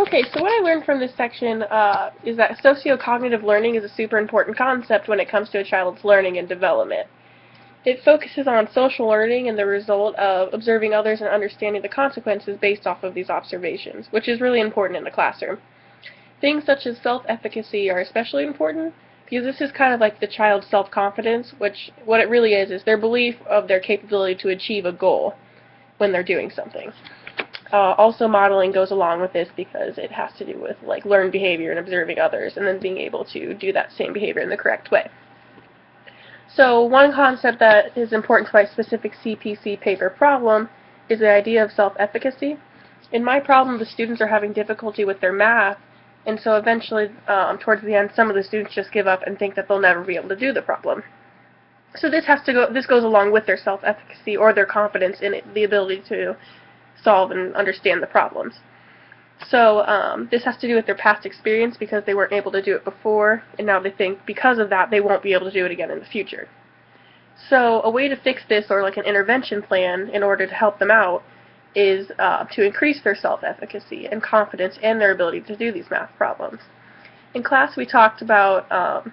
Okay, so what I learned from this section is that sociocognitive learning is a super important concept when it comes to a child's learning and development. It focuses on social learning and the result of observing others and understanding the consequences based off of these observations, which is really important in the classroom. Things such as self-efficacy are especially important because this is kind of like the child's self-confidence, which what it really is their belief of their capability to achieve a goal when they're doing something. Also, modeling goes along with this because it has to do with like learned behavior and observing others and then being able to do that same behavior in the correct way. So one concept that is important to my specific CPC paper problem is the idea of self-efficacy. In my problem, the students are having difficulty with their math, and so eventually, towards the end, some of the students just give up and think that they'll never be able to do the problem. So this goes along with their self-efficacy or their confidence in the ability to solve and understand the problems. So this has to do with their past experience because they weren't able to do it before, and now they think because of that they won't be able to do it again in the future. So a way to fix this, or like an intervention plan in order to help them out, is to increase their self-efficacy and confidence and their ability to do these math problems. In class we talked about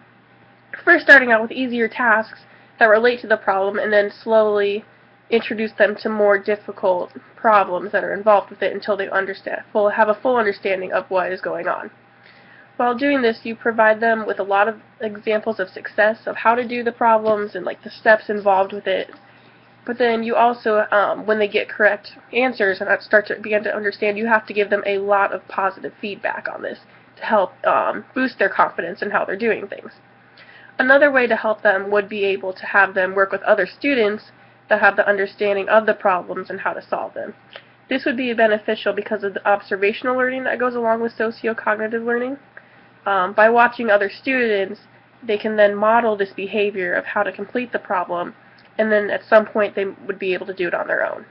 first starting out with easier tasks that relate to the problem and then slowly introduce them to more difficult problems that are involved with it until they have a full understanding of what is going on. While doing this, you provide them with a lot of examples of success of how to do the problems and like the steps involved with it. But then you also, when they get correct answers and start to begin to understand, you have to give them a lot of positive feedback on this to help boost their confidence in how they're doing things. Another way to help them would be able to have them work with other students that have the understanding of the problems and how to solve them. This would be beneficial because of the observational learning that goes along with sociocognitive learning. By watching other students, they can then model this behavior of how to complete the problem, and then at some point they would be able to do it on their own.